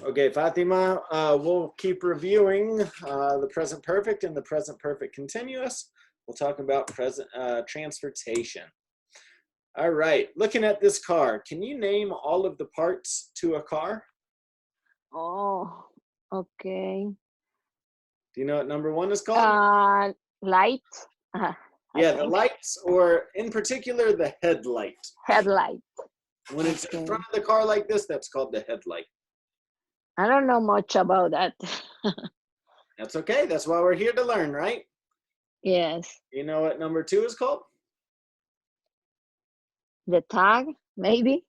Okay, Fatima, we'll keep reviewing the present perfect and the present perfect continuous. We'll talk about present transportation. All right, looking at this car, can you name all of the parts to a car? Oh, okay. Do you know what number one is called? Light. I Yeah, the think lights, or in particular, the headlight. headlight. When it's in Okay. front of the car like this, that's called the headlight. I don't know much about that. That's okay. That's why we're here to learn, right? Yes. You know what number two is called? The tag, maybe?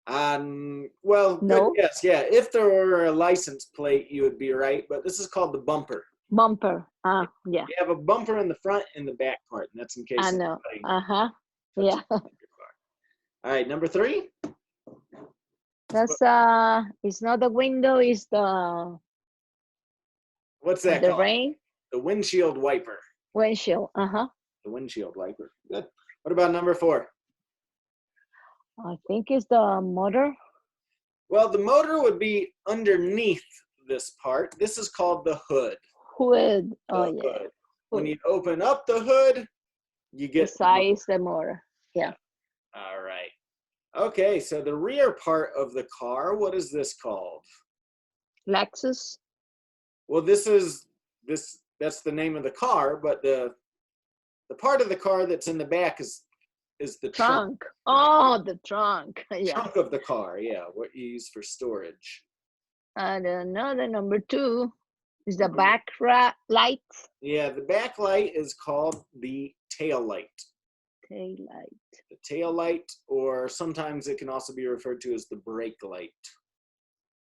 Well, good No. guess. Yeah, if there were a license plate, you would be right, but this is called the bumper. Bumper. Yeah. You have a bumper in the front and the back part, and that's in case I know. anybody Yeah. touches your car. All right, number three. That's it's not the window, it's the What's that called? rain The windshield wiper. windshield. The windshield wiper. Good. What about number four? I think it's the motor. Well, the motor would be underneath this part. This is called the hood. Hood. Oh The yeah. hood. When Hood. you open up the hood, you get Besides the motor. Yeah. All right. Okay, so the rear part of the car, what is this called? Lexus. Well, that's the name of the car, but the part of the car that's in the back is the trunk. Trunk. Oh, the trunk. Yeah. Trunk of the car, yeah, what you use for storage. And another number two is the Number- back light. Yeah, the back light is called the tail light. Tail light. The tail light, or sometimes it can also be referred to as the brake light.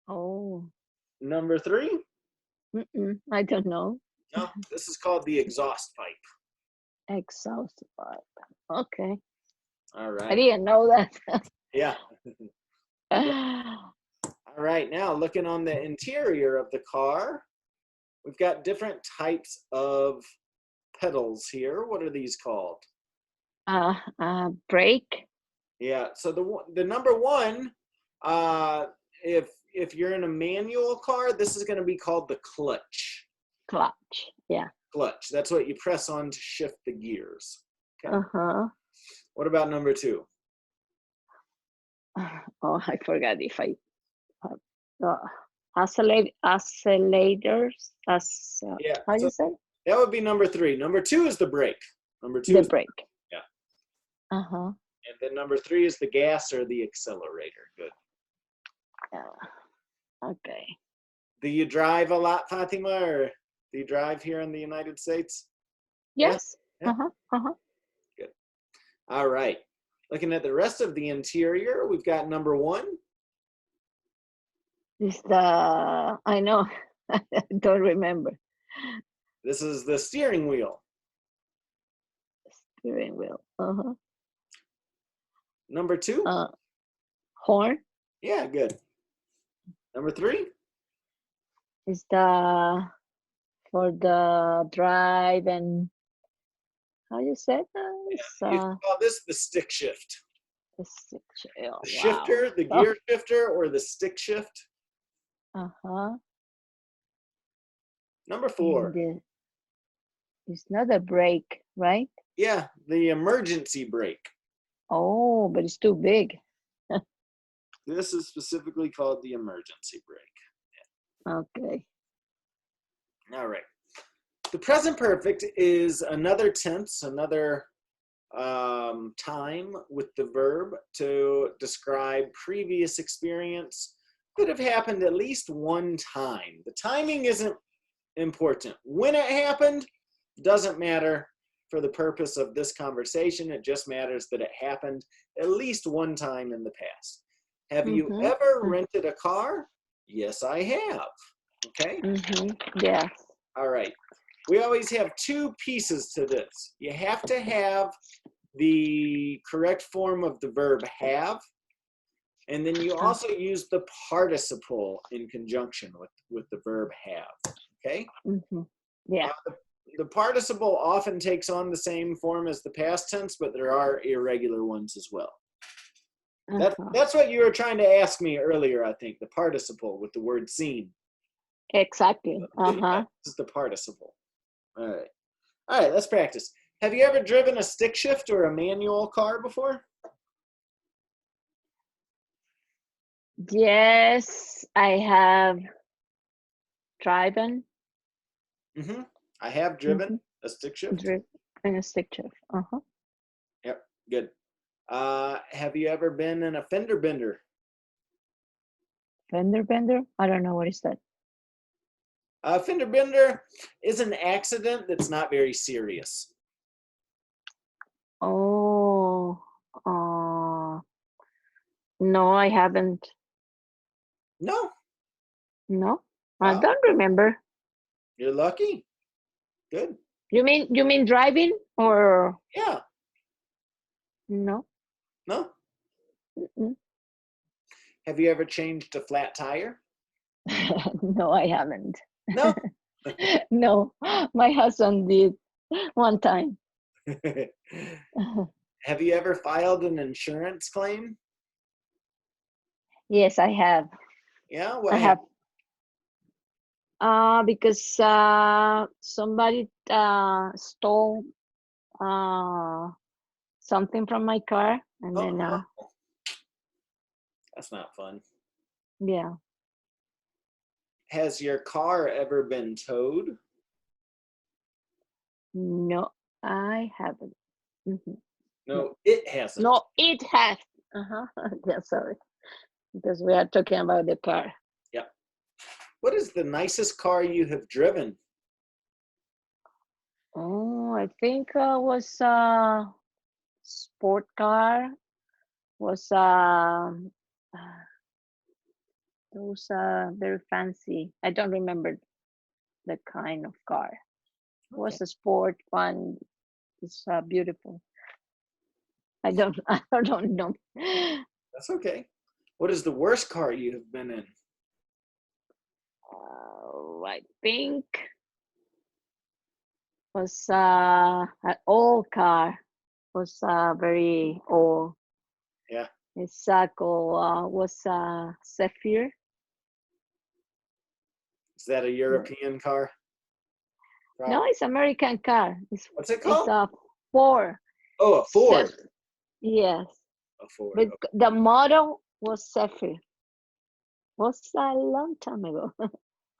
Oh. Number three? I don't know. No, this is called the exhaust pipe. Exhaust pipe. Okay. All I right. didn't know that. Yeah. All right, now looking on the interior of the car, we've got different types of pedals here. What are these called? Brake. Yeah, so the number one, if you're in a manual car, this is going to be called the clutch. Clutch. Yeah. Clutch. That's what you press on to shift the gears. Okay. What about number two? Oh, I forgot if I accelerators. Yeah. How So you say? that would be number three. Number two is the brake. Number two The is brake. yeah. And then number three is the gas or the accelerator. Good. Okay. Do you drive a lot, Fatima, or do you drive here in the United States? Yes. Yeah? Good. All right. Looking at the rest of the interior, we've got number one. Is the I know. I don't remember. This is the steering wheel. Steering wheel. Number two. Horn. Yeah, good. Number three. Is the for the drive and how you said You can call this the stick shift. the The shifter, the gear shifter, or the stick shift. Number four. It's not a brake, right? Yeah, the emergency brake. Oh, but it's too big. This is specifically called the emergency brake. Yeah. Okay. All right. The present perfect is another tense, another time with the verb to describe previous experience that have happened at least one time. The timing isn't important. When it happened doesn't matter for the purpose of this conversation. It just matters that it happened at least one time in the past. Have you ever rented a car? Yes, I have. Okay? Yes. All right. We always have two pieces to this. You have to have the correct form of the verb have, and then you also use the participle in conjunction with the verb have. Okay? Yeah. The participle often takes on the same form as the past tense, but there are irregular ones as well. Uh-huh. That's what you were trying to ask me earlier, I think. The participle with the word seen. Exactly. Yeah, Uh-huh. this is the participle. All right. All right, let's practice. Have you ever driven a stick shift or a manual car before? Yes, I have driven. Mm-hmm. I have driven Mm-hmm. a stick shift. Driven in a stick shift. Uh-huh. Yep, good. Have you ever been in a fender bender? Fender bender? I don't know what is that. A fender bender is an accident that's not very serious. Oh, uh, no, I haven't. No? No, I Wow, don't remember. you're lucky. Good. You mean driving or Yeah, no? no? Mm-mm. Have you ever changed a flat tire? No, I haven't. No? No, my husband did one time. Have you ever filed an insurance claim? Yes, I have. Yeah, what I happened? have. Because somebody stole uh something from my car, and Oh then no, that's not fun. yeah. Has your car ever been towed? No, I haven't. No, No, it hasn't. no, it has. Uh-huh. Yeah, sorry, because we are talking about the car. Yeah. What is the nicest car you have driven? Oh, I think was sport car. Was those very fancy. I don't remember the kind of car. Okay, Was a sport one. It's beautiful. I don't I don't know. that's okay. What is the worst car you have been in? I think was an old car. Was very old. Yeah. It's called was Zephyr. Is that a No, European car? no, it's American car. What's it It's called? a Ford. Oh, a Zeph. Ford. Yes, A Ford. but the model was Zephyr. Was a long time ago.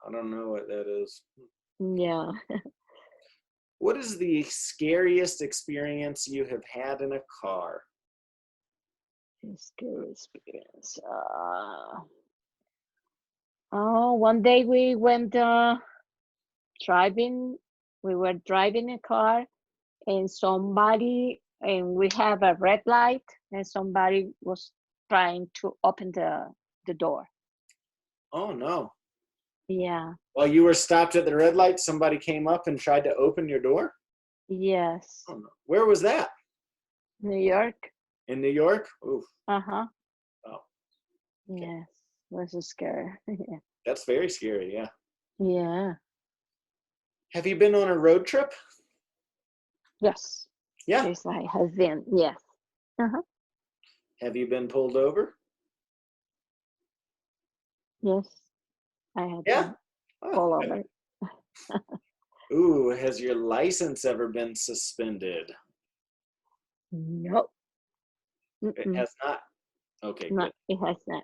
I don't know what that is. Yeah. What is the scariest experience you have had in a car? Scary experience. Oh, one day we went driving. We were driving a car, and we have a red light, and somebody was trying to open the door. Oh no. Yeah. While you were stopped at the red light, somebody came up and tried to open your door? Yes. Oh no. Where was that? New York. In New York? Oof. Uh-huh. Oh, okay. Yes. Was scary. Yeah. That's very scary, yeah. Yeah. Have you been on a road trip? Yes. Yeah. Yes, I have been. Yes. Uh-huh. Have you been pulled over? Yes. I have Yeah. been Oh, all good. over. Ooh, has your license ever been suspended? No. It Mm-mm. has not. Okay, No, good. it has not.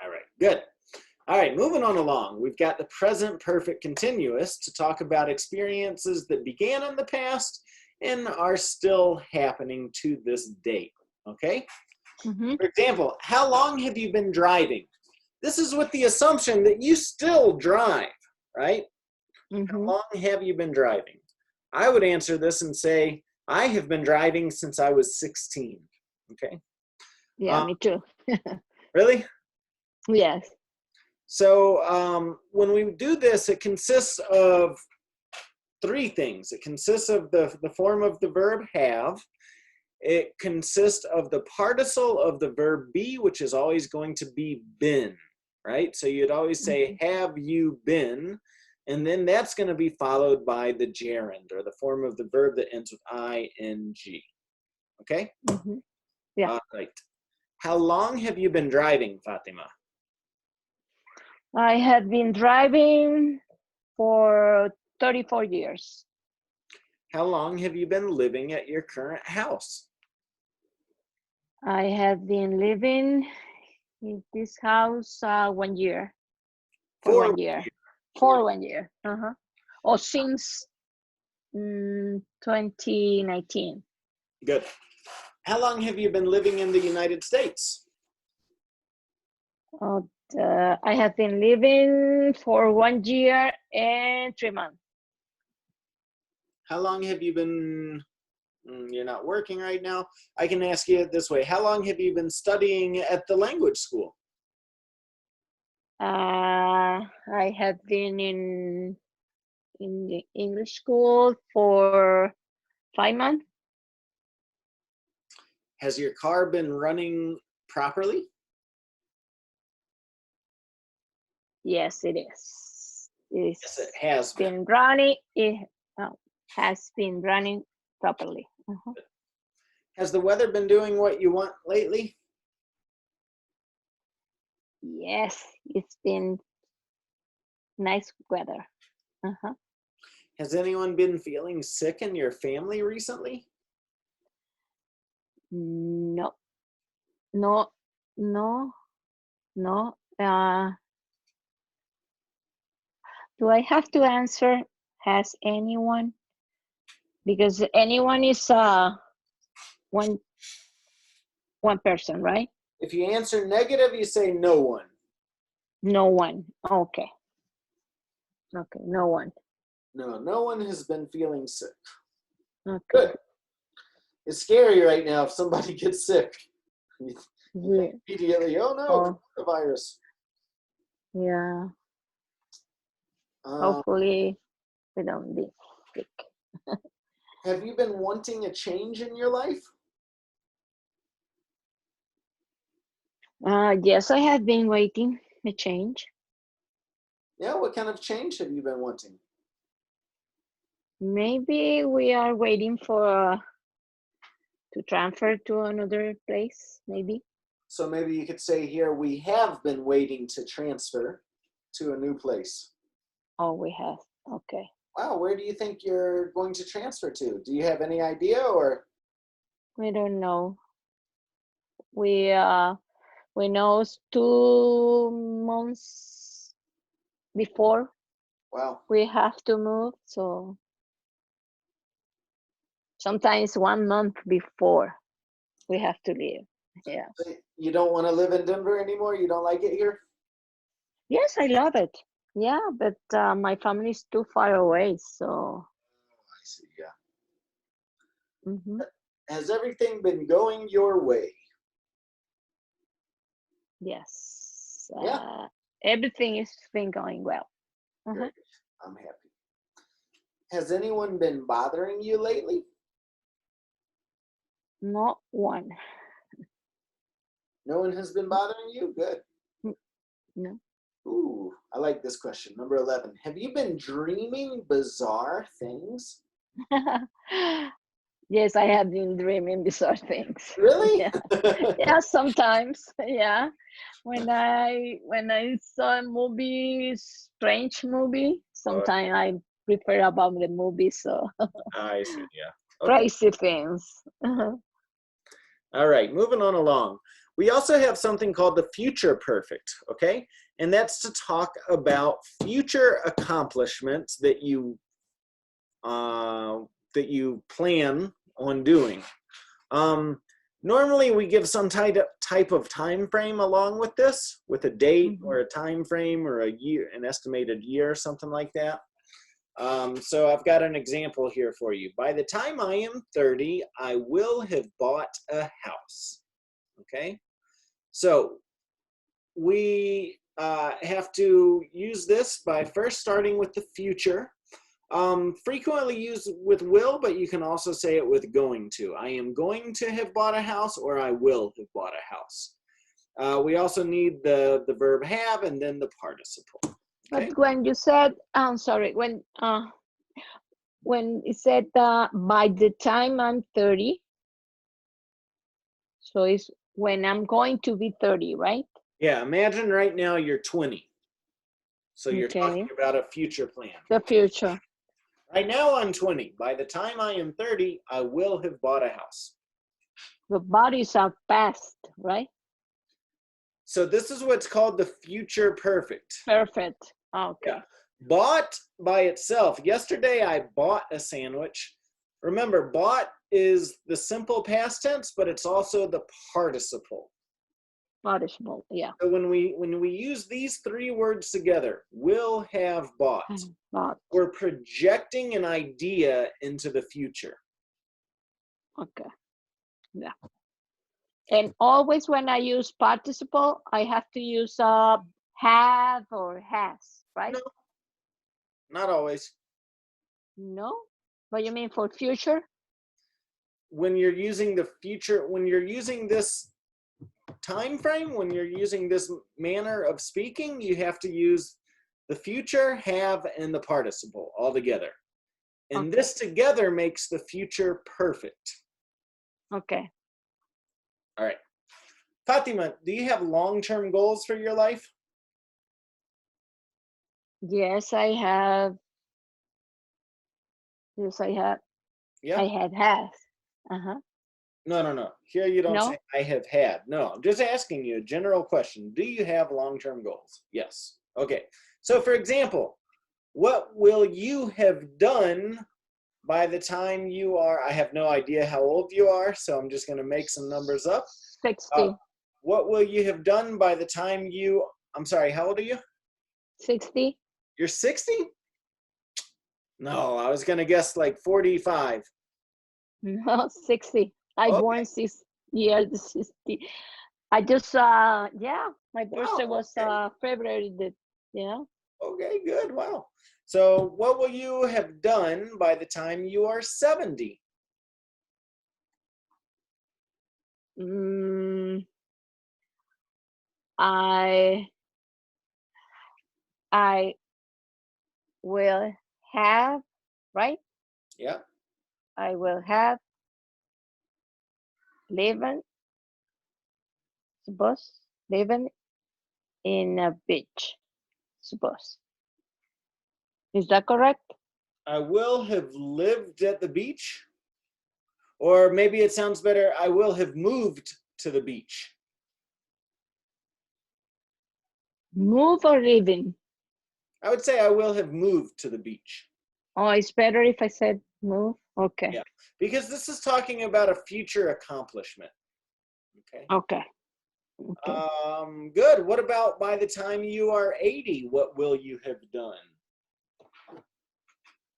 All right, good. All right, moving on along. We've got the present perfect continuous to talk about experiences that began in the past and are still happening to this date. Okay? Mm-hmm. For example, how long have you been driving? This is with the assumption that you still drive, right? Mm-hmm. How long have you been driving? I would answer this and say, I have been driving since I was 16. Okay? Yeah, Uh, me too. really? Yes. So when we do this, it consists of three things. It consists of the form of the verb have. It consists of the participle of the verb be, which is always going to be been, right? So you'd always say, Mm-hmm. have you been? And then that's going to be followed by the gerund, or the form of the verb that ends with ing. Okay? Mm-hmm. Yeah. All right. How long have you been driving, Fatima? I have been driving for 34 years. How long have you been living at your current house? I have been living in this house 1 year. For 1 year. For 1 year. Or since 2019. Good. How long have you been living in the United States? I have been living for 1 year and 3 months. How long have you been, you're not working right now. I can ask you it this way. How long have you been studying at the language school? I have been in the English school for 5 months. Has your car been running properly? Yes, it is. Yes, it has been. Running. It has been running properly. Has the weather been doing what you want lately? Yes, it's been nice weather. Has anyone been feeling sick in your family recently? No. Do I have to answer? Has anyone? Because anyone is one person, right? If you answer negative, you say no one. No one. Okay. Okay, no one. No one has been feeling sick. Okay. Good. It's scary right now if somebody gets sick. Yeah. Immediately, oh no, coronavirus. Yeah. Hopefully we don't be sick. Have you been wanting a change in your life? Yes, I have been waiting a change. Yeah, what kind of change have you been wanting? Maybe we are waiting for to transfer to another place, maybe. So maybe you could say here, we have been waiting to transfer to a new place. Oh, we have. Okay. Wow, where do you think you're going to transfer to? Do you have any idea or? We don't know. We know 2 months before. Wow. We have to move, so sometimes 1 month before we have to leave. Yeah. You don't want to live in Denver anymore? You don't like it here? Yes, I love it. Yeah, but my family is too far away, so. I see, yeah. Has everything been going your way? Yes. Yeah. Everything has been going well. Great. I'm happy. Has anyone been bothering you lately? Not one. No one has been bothering you? Good. No. Ooh, I like this question. Number 11. Have you been dreaming bizarre things? Yes, I have been dreaming bizarre things. Really? Yeah, sometimes. Yeah. When I saw a movie, strange movie, sometimes I prefer about the movie, so I see, yeah. Okay. crazy things. All right, moving on along. We also have something called the future perfect, okay? And that's to talk about future accomplishments that you plan on doing. Normally, we give some type of time frame along with this, with a date or a time frame or a year, an estimated year, something like that. So I've got an example here for you. By the time I am 30, I will have bought a house. Okay? So we have to use this by first starting with the future. Frequently used with will, but you can also say it with going to. I am going to have bought a house, or I will have bought a house. We also need the verb have and then the participle. Okay? But when you said, I'm sorry, when it said by the time I'm 30, so it's when I'm going to be 30, right? Yeah, imagine right now you're 20. So you're talking Okay. about a future plan. The future. Right now I'm 20. By the time I am 30, I will have bought a house. The bodies are past, right? So this is what's called the future perfect. Perfect. Okay. Yeah. Bought by itself. Yesterday I bought a sandwich. Remember, bought is the simple past tense, but it's also the participle. Participle, yeah. So when we use these three words together, will have bought, Bought. we're projecting an idea into the future. Okay. Yeah. And always when I use participle, I have to use have or has, right? No, not always. No? What you mean for future? When you're using the future, when you're using this time frame, when you're using this manner of speaking, you have to use the future, have, and the participle all together. And Okay. this together makes the future perfect. Okay. All right. Fatima, do you have long-term goals for your life? Yes, I have. Yes, I have. Yeah? I had has. Uh-huh. No. Here you don't say No? I have had. No, I'm just asking you a general question. Do you have long-term goals? Yes. Okay. So for example, what will you have done by the time you are, I have no idea how old you are, so I'm just going to make some numbers up. 60. What will you have done by the time you, I'm sorry, how old are you? 60? You're 60? No, I was going to guess like 45. No, 60. I Okay. born 6 years 60. I just yeah, my birthday Wow. was Okay. February the yeah. Okay, good. Wow. So what will you have done by the time you are 70? Mm, I I will have, right? Yeah. I will have living, suppose, living in a beach, suppose. Is that correct? I will have lived at the beach. Or maybe it sounds better, I will have moved to the beach. Move or living? I would say I will have moved to the beach. Oh, it's better if I said move. Okay. Yeah, because this is talking about a future accomplishment. Okay. Okay. Okay. Good. What about by the time you are 80? What will you have done?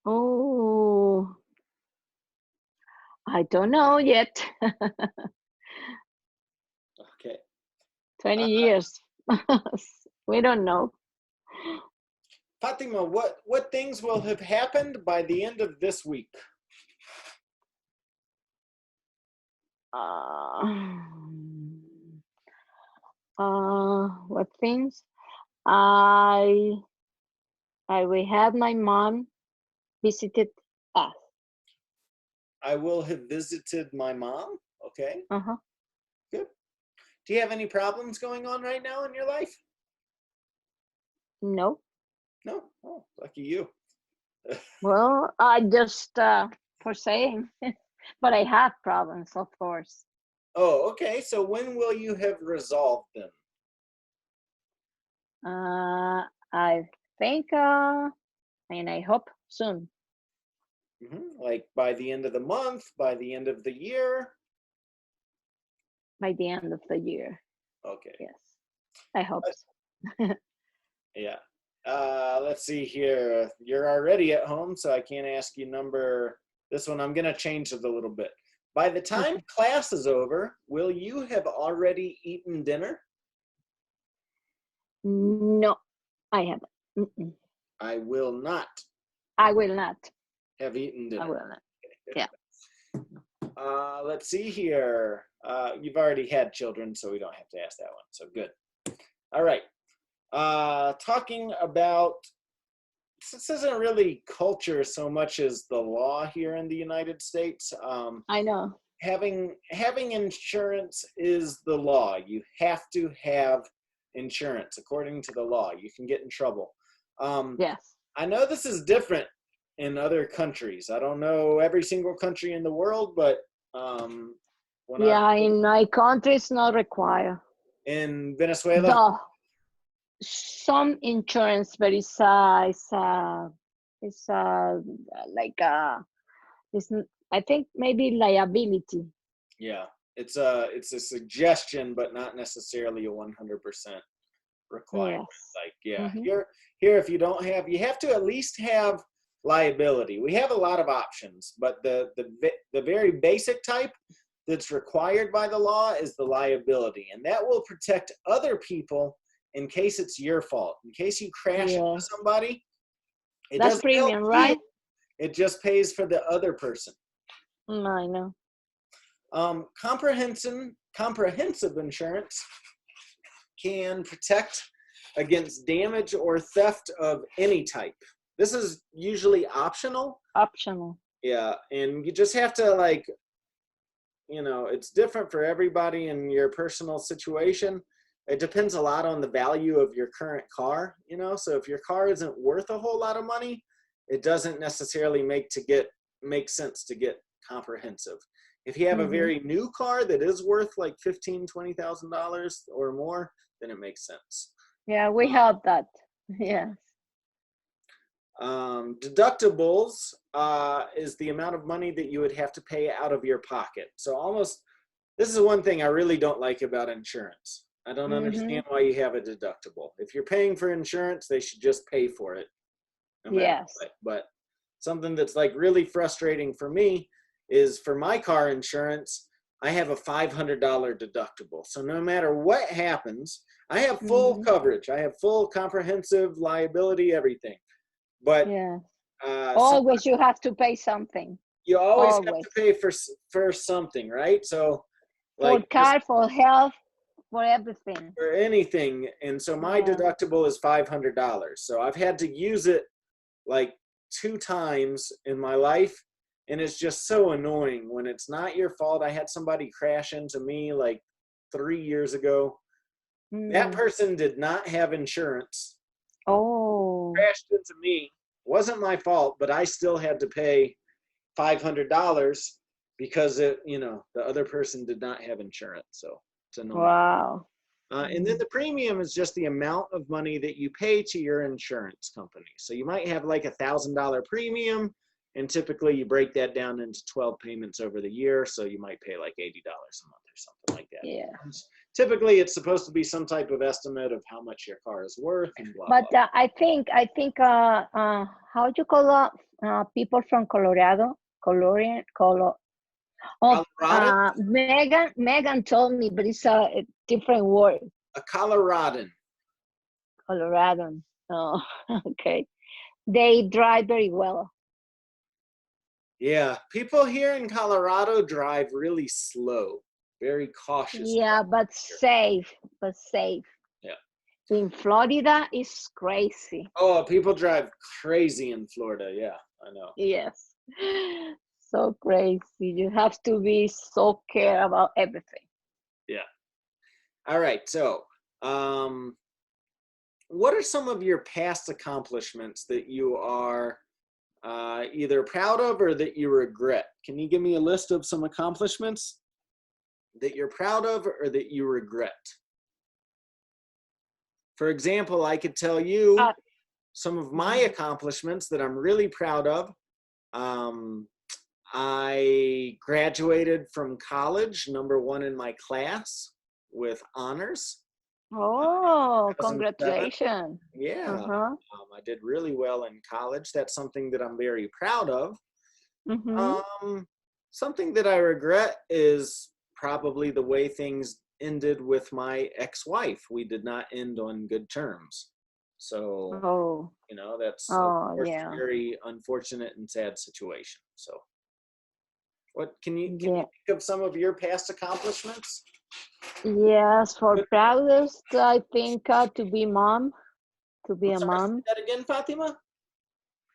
Oh, I don't know yet. Okay. 20 years. We don't know. Fatima, what things will have happened by the end of this week? Uh, what things? I I will have my mom visited us. I will have visited my mom. Okay. Uh-huh. Good. Do you have any problems going on right now in your life? No. No. Oh, lucky you. Well, I just for saying, but I have problems, of course. Oh, okay. So when will you have resolved them? I think and I hope soon, Like by the end of the month, by the end of the year? by the end of the year. Okay. Yes, I hope Uh, so. Yeah. Let's see here. You're already at home, so I can't ask you this one. I'm going to change it a little bit. By the time Okay. class is over, will you have already eaten dinner? No, I haven't. Mm-mm. I will not I will not. have eaten I dinner. will not. Yeah. Let's see here. You've already had children, so we don't have to ask that one. So good. All right. Talking about, this isn't really culture so much as the law here in the United States. I know. having insurance is the law. You have to have insurance according to the law. You can get in trouble. Yes. I know this is different in other countries. I don't know every single country in the world, but when Yeah, in my country it's not required. in Venezuela, Though some insurance, but it's like it's I think maybe liability. yeah, it's a suggestion, but not necessarily a 100% requirement. Yes. Like, yeah, Mm-hmm. here, if you don't have, you have to at least have liability. We have a lot of options, but the very basic type that's required by the law is the liability, and that will protect other people in case it's your fault. In case you crash into Yes. somebody, it That's doesn't help premium, you. right? It just pays for the other person. I know. Comprehensive insurance can protect against damage or theft of any type. This is usually optional. Optional. Yeah, and you just have to, like, it's different for everybody in your personal situation. It depends a lot on the value of your current car, so if your car isn't worth a whole lot of money, it doesn't necessarily make sense to get comprehensive. If you have a very new car that is worth like $15,000-$20,000 or more, then it makes sense. Yeah, we have that. Yes. Deductibles is the amount of money that you would have to pay out of your pocket. So this is one thing I really don't like about insurance. I don't understand why you have a deductible. If you're paying for insurance, they should just pay for it. No matter Yes. what. But something that's like really frustrating for me is for my car insurance, I have a $500 deductible. So no matter what happens, I have full coverage. I have full comprehensive liability, everything. But yeah, always you have to pay something. You always have to pay for something, right? So, like, for car, for health, for everything. For anything. And so my deductible is $500. So I've had to use it like 2 times in my life. And it's just so annoying when it's not your fault. I had somebody crash into me like 3 years ago. That person did not have insurance. Oh. Crashed into me. Wasn't my fault, but I still had to pay $500 because the other person did not have insurance. So it's annoying. Wow. And then the premium is just the amount of money that you pay to your insurance company. So you might have like $1,000 premium, and typically you break that down into 12 payments over the year. So you might pay like $80 a month or something like that. Yeah. Typically, it's supposed to be some type of estimate of how much your car is worth and blah, but blah. I think how do you call people from Colorado? Colorado. Megan told me, but it's a different word. A Coloradan. Coloradan. Oh, okay. They drive very well. Yeah, people here in Colorado drive really slow, very cautious. Yeah, but safe. Yeah. In Florida, it's crazy. Oh, people drive crazy in Florida. Yeah, I know. Yes. So crazy. You have to be so care about everything. Yeah. All right. So, what are some of your past accomplishments that you are either proud of or that you regret? Can you give me a list of some accomplishments that you're proud of or that you regret? For example, I could tell you some of my accomplishments that I'm really proud of. I graduated from college, #1 in my class with honors. Oh, congratulations. Yeah, I did really well in college. That's something that I'm very proud of. Something that I regret is probably the way things ended with my ex-wife. We did not end on good terms. So, that's a very unfortunate and sad situation. So, can you think of some of your past accomplishments? Yes, for proudest, I think to be mom. To be a mom. Say that again, Fatima?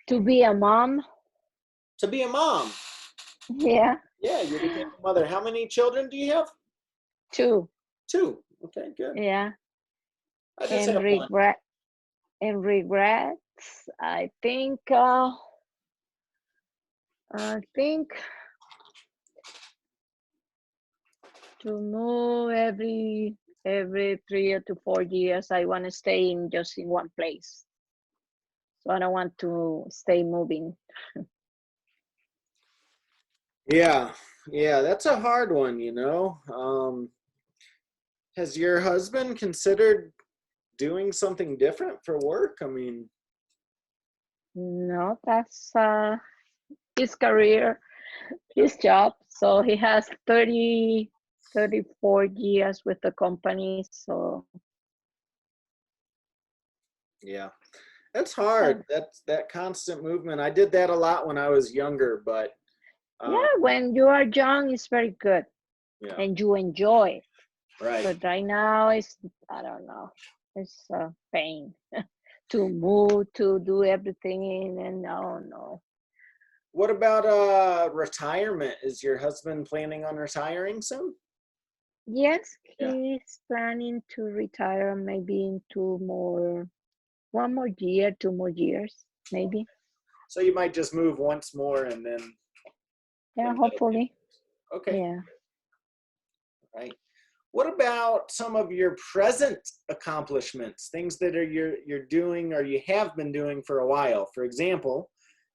To be a mom. To be a mom. Yeah, Yeah, you became a mother. How many children do you have? 2. Two. Okay, good. Yeah, I just and have one. regrets. I think to move every 3 to 4 years. I want to stay in just in one place. So I don't want to stay moving. Yeah, yeah, that's a hard one, you know. Has your husband considered doing something different for work? I mean, No, that's his career, his job. So he has 34 years with the company. So yeah, that's uh, hard. That's that constant movement. I did that a lot when I was younger, but um, yeah, when you are young, it's very good yeah, and you enjoy it. right. But right now, I don't know, it's pain to move, to do everything, and no, no. What about retirement? Is your husband planning on retiring soon? Yes, Yeah. he's planning to retire maybe in 1 more year, 2 more years, maybe. So you might just move once more and Yeah, then that'll be hopefully. okay. Yeah. Right. What about some of your present accomplishments, things that are you're doing or you have been doing for a while? For example,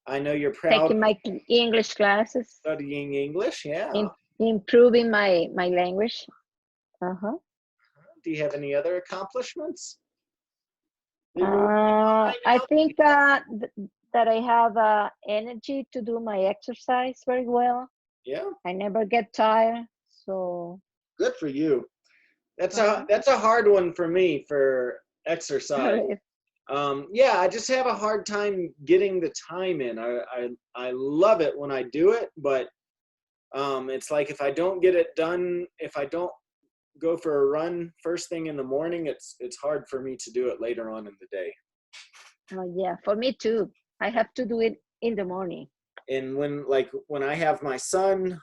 I know you're proud Taking of my English classes, studying English. Yeah. improving my language. Uh-huh. Do you have any other accomplishments that you're working on right I now? think that I have energy to do my exercise very well. Yeah. I never get tired. So, Good for you. uh-huh. That's a hard one for me for exercise. Yeah, I just have a hard time getting the time in. I love it when I do it, but it's like if I don't get it done, if I don't go for a run first thing in the morning, it's hard for me to do it later on in the day. Yeah, for me too. I have to do it in the morning. And when I have my son,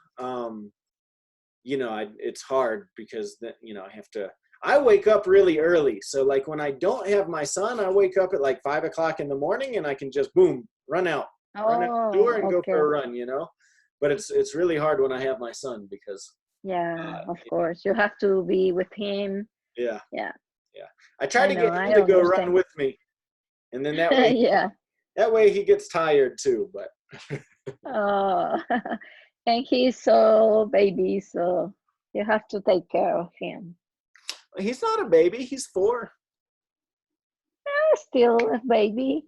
it's hard because I have to. I wake up really early, so like when I don't have my son, I wake up at like 5 o'clock in the morning, and I can just boom run out the door, and Oh, go for okay. a run. But it's really hard when I have my son because Yeah, of course. You have to be with him. yeah, Yeah, yeah. I try I to know. get him I to go run understand. with me, and then Yeah. that way he gets tired too. But Oh, and he's so baby, so you have to take care of him. he's not a baby; he's 4. Still a baby.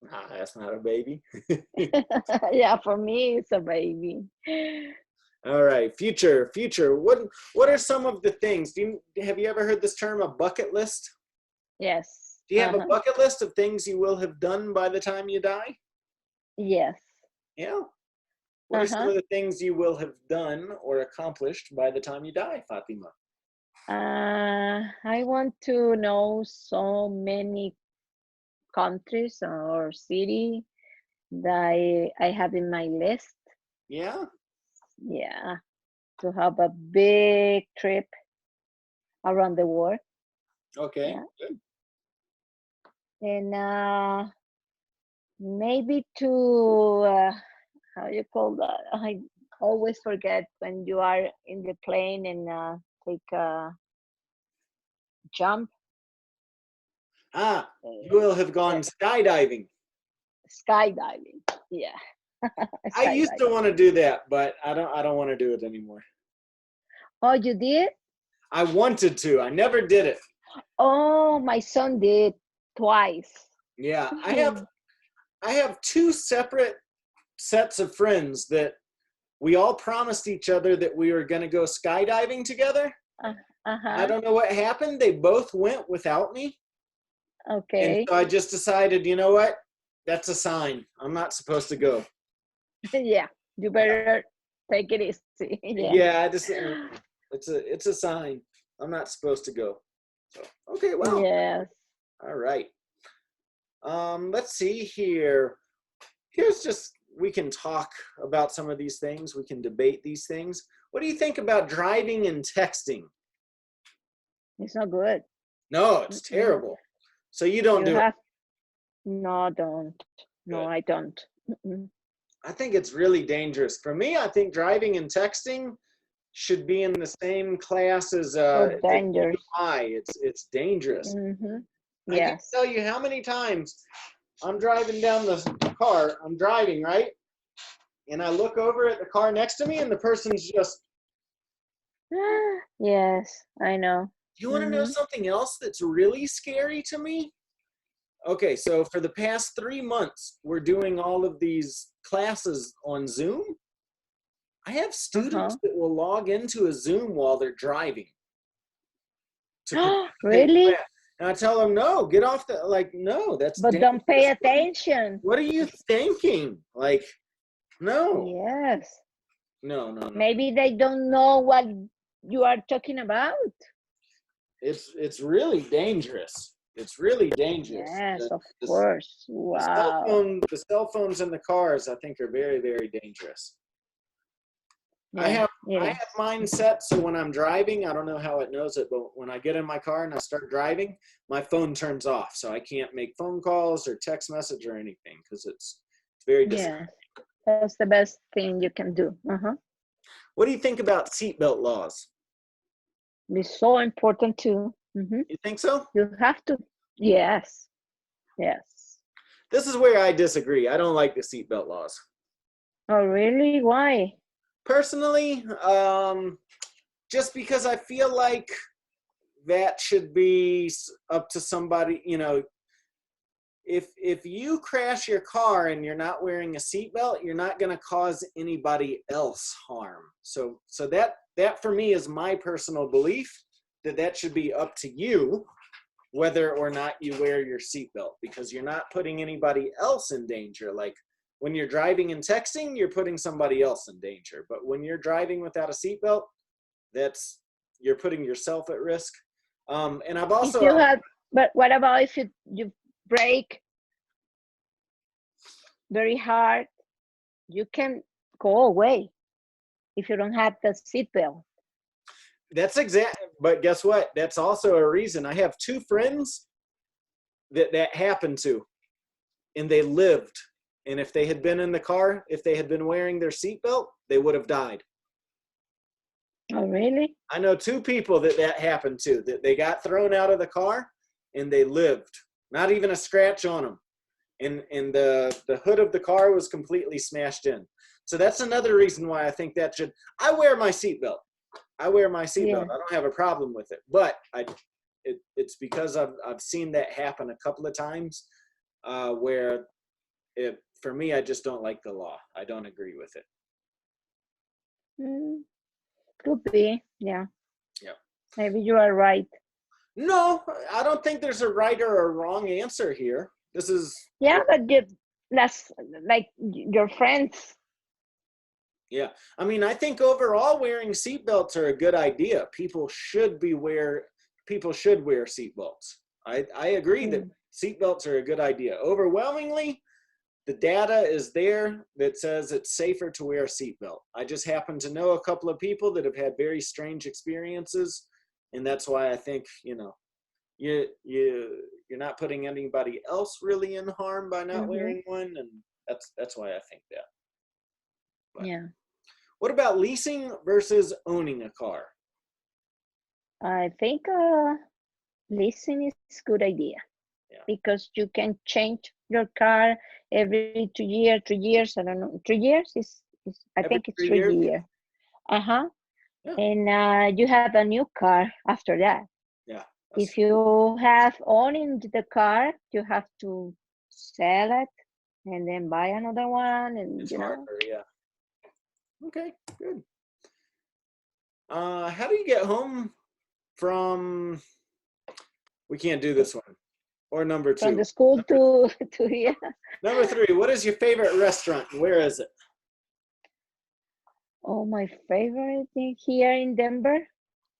Nah, that's not a baby. Yeah, for me, it's a baby. All right, future. What are some of the things? Have you ever heard this term, a bucket list? Yes. Do you have a Uh-huh. bucket list of things you will have done by the time you die? Yes. Yeah. What are some Uh-huh. of the things you will have done or accomplished by the time you die, Fatima? I want to know so many countries or city that I have in my list. Yeah. Yeah, to have a big trip around the world. Okay. Yeah, Good. and maybe to how you call that? I always forget when you are in the plane and take a jump. You will have Yeah, gone skydiving. skydiving. Yeah, I used to skydiving. want to do that, but I don't want to do it anymore. Oh, you did? I wanted to. I never did it. Oh, my son did twice. Yeah, I have two separate sets of friends that we all promised each other that we were going to go skydiving together. Uh, I uh-huh. don't know what happened. They both went without me. And Okay. so I just decided, you know what? That's a sign. I'm not supposed to go. Yeah, you Yeah. better take it easy. Yeah. Yeah, it's a sign. I'm not supposed to go. So, okay, well, Yes. all right. Let's see here. Here's just we can talk about some of these things. We can debate these things. What do you think about driving and texting? It's not good. No, it's terrible. So you don't do it? No, don't. No, Good. I don't. I think it's really dangerous. For me, I think driving and texting should be in the same class as So dangerous. DUI. It's dangerous. I can't Yes. tell you how many times I'm driving down the car. I'm driving, right? And I look over at the car next to me and the person's just... Yes, I know. You want to know something else that's really scary to me? Okay, so for the past 3 months, we're doing all of these classes on Zoom. I have students that will log into a Zoom while they're driving. Really? And I tell them, no, get off the, like, no, that's But dangerous. don't pay attention. What are you thinking? Like, no. Yes. No. Maybe they don't know what you are talking about. It's really dangerous. It's really dangerous. Yes, of course. Wow. The cell phones in the cars, I think, are very, very dangerous. Yeah, I have mine set so when I'm driving, I don't know how it knows it, but when I get in my car and I start driving, my phone turns off, so I can't make phone calls or text message or anything because it's very distracting. Yeah, that's the best thing you can do. What do you think about seatbelt laws? It's so important too. You think so? You have to. Yes. Yes. This is where I disagree. I don't like the seatbelt laws. Oh, really? Why? Personally, just because I feel like that should be up to somebody, you know. If you crash your car and you're not wearing a seatbelt, you're not going to cause anybody else harm. So that for me is my personal belief that should be up to you whether or not you wear your seatbelt, because you're not putting anybody else in danger. Like when you're driving and texting, you're putting somebody else in danger. But when you're driving without a seatbelt, you're putting yourself at risk. And I've also... but what about if you brake very hard? You can go away if you don't have the seatbelt. That's but guess what? That's also a reason. I have 2 friends that happened to, and they lived. And if they had been in the car, if they had been wearing their seatbelt, they would have died. Oh, really? I know 2 people that happened to, that they got thrown out of the car and they lived. Not even a scratch on them. And the hood of the car was completely smashed in. So that's another reason why I think that should... I wear my seatbelt. I don't have a problem with it. But it's because I've seen that happen a couple of times where for me, I just don't like the law. I don't agree with it. Could be, yeah. Yeah. Maybe you are right. No, I don't think there's a right or a wrong answer here. This is... Yeah, but that's like your friends. Yeah. I mean, I think overall wearing seatbelts are a good idea. People should wear seatbelts. I agree that seatbelts are a good idea. Overwhelmingly, the data is there that says it's safer to wear a seatbelt. I just happen to know a couple of people that have had very strange experiences, and that's why I think, you're not putting anybody else really in harm by not wearing one, and that's why I think that. But yeah. What about leasing versus owning a car? I think leasing is a good idea. Yeah. Because you can change your car every 2 years, 3 years. I don't know. 3 years is I think it's 3 years. Yeah. And you have a new car after that. Yeah. If you have owning the car, you have to sell it and then buy another one, and it's harder, yeah. Okay, good. How do you get home from... We can't do this one. Or number 2. From the school to here. Number 3, what is your favorite restaurant? Where is it? Oh, my favorite thing here in Denver?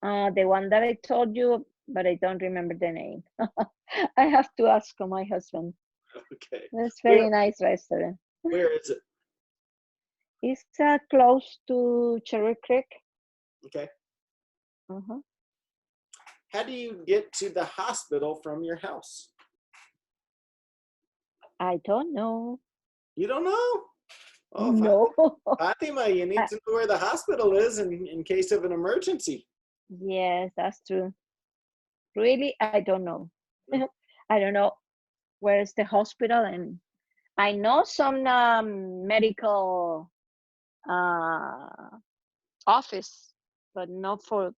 The one that I told you, but I don't remember the name. I have to ask my husband. Okay. It's very nice restaurant. Where is it? It's close to Cherry Creek. Okay. Uh-huh. How do you get to the hospital from your house? I don't know. You don't know? Oh, No. Fatima, you need to know where the hospital is in case of an emergency. Yes, that's true. Really, I don't know. I don't know where is the hospital, and I know some medical office, but not for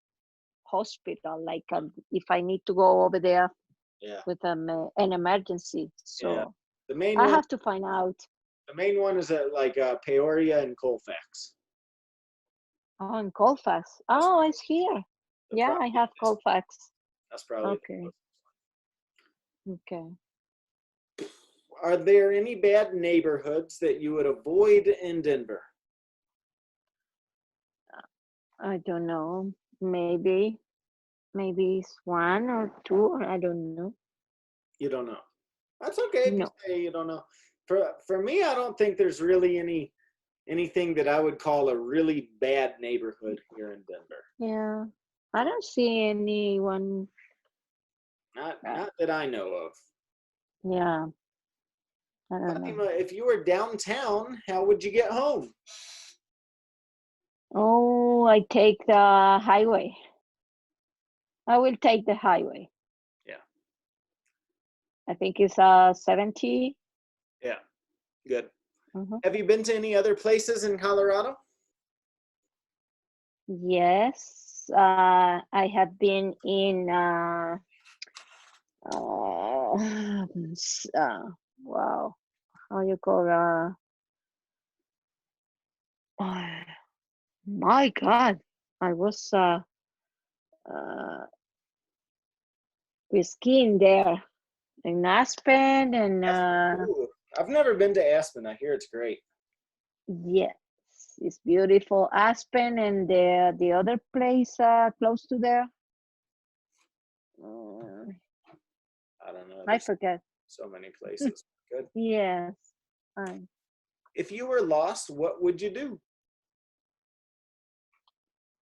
hospital. Like if I need to go over there Yeah. with an emergency, Yeah. so The main I one. have to find out. The main one is at like Peoria and Colfax. Oh, in Colfax. Oh, it's here. Yeah, I have Colfax. That's probably Okay. Okay. Are there any bad neighborhoods that you would avoid in Denver? I don't know. Maybe it's one or two, or I don't know. You don't know. That's okay if you No. say you don't know. For me, I don't think there's really anything that I would call a really bad neighborhood here in Denver. Yeah. I don't see anyone. Not that I know of. Yeah. I don't know. Fatima, if you were downtown, how would you get home? Oh, I take the highway. I will take the highway. Yeah. I think it's 70. Yeah. Good. Uh-huh. Have you been to any other places in Colorado? Yes. I have been in wow. How you call my God. I was skiing there in Aspen, and Ooh, I've never been to Aspen. I hear it's great. yes, it's beautiful. Aspen, and the other place close to there. I don't know. I There's forget. so many places. Good. Yes. If you were lost, what would you do?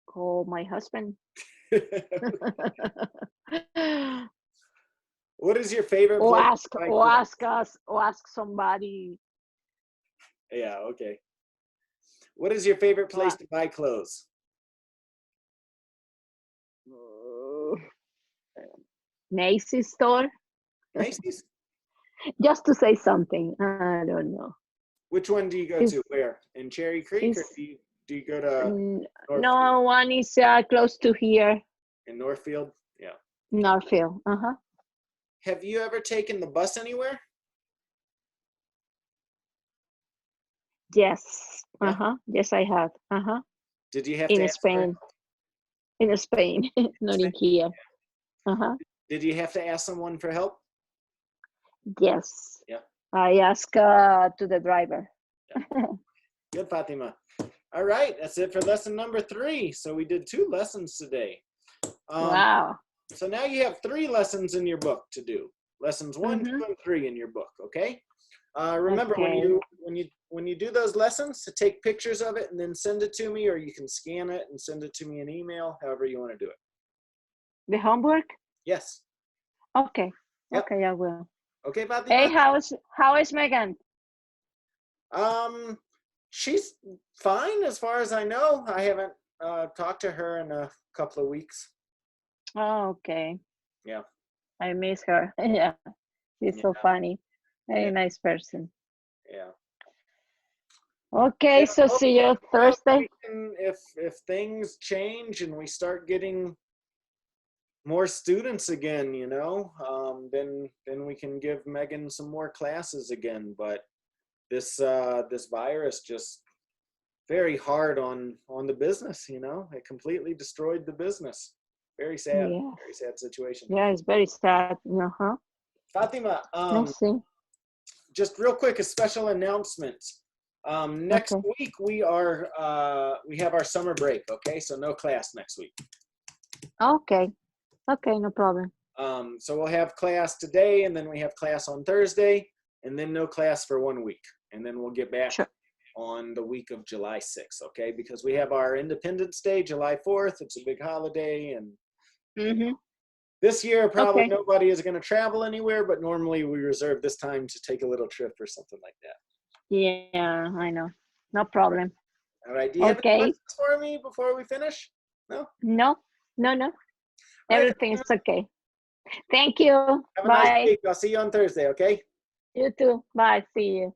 Call my husband. What is your favorite or place? ask somebody. Yeah, okay. What is your favorite place to buy clothes? Macy's store. Macy's? Just to say something. I don't know. Which one do you go to? Where? In Cherry Creek, or do you go to Northfield? No, one is close to here. In Northfield? Yeah. Northfield. Uh-huh. Have you ever taken the bus anywhere? Yes. Uh-huh. Yes, I have. Uh-huh. Did you have in to ask Spain. In Spain, not in here. Uh-huh. Did you have to ask someone for help? Yes. Yeah. I asked to the driver. Yeah. Good, Fatima. All right, that's it for lesson number 3. So we did 2 lessons today. Wow. So now you have 3 lessons in your book to do. Lessons 1, 2, and 3 in your book. Okay. Remember, when you do those lessons, to take pictures of it and then send it to me, or you can scan it and send it to me in email. However you want to do it. The homework? Yes. Okay. Yep. Okay, I will. Okay, Fatima. Hey, how is Megan? She's fine as far as I know. I haven't talked to her in a couple of weeks. Oh, okay. Yeah. I miss her. Yeah. She's so funny. Very nice person. Yeah. Okay, so see you Thursday. If things change and we start getting more students again, then we can give Megan some more classes again. But this virus just very hard on the business. It completely destroyed the business. Very sad. Yeah. Very sad situation. Yeah, it's very sad. Fatima, Let's see. just real quick, a special announcement. Next week we have our summer break. Okay, so no class next week. Okay, no problem. So we'll have class today, and then we have class on Thursday, and then no class for 1 week, and then we'll get back on the week of July 6th, okay? Because we have our Independence Day, July 4th. It's a big holiday, and this year probably Okay. nobody is going to travel anywhere, but normally we reserve this time to take a little trip or something like that. Yeah, I know. No problem. All right. Do you have any Okay. questions for me before we finish? No? No. All right, Everything is okay. Thank you. have a nice Bye. week. I'll see you on Thursday, okay? You too. Bye. See you.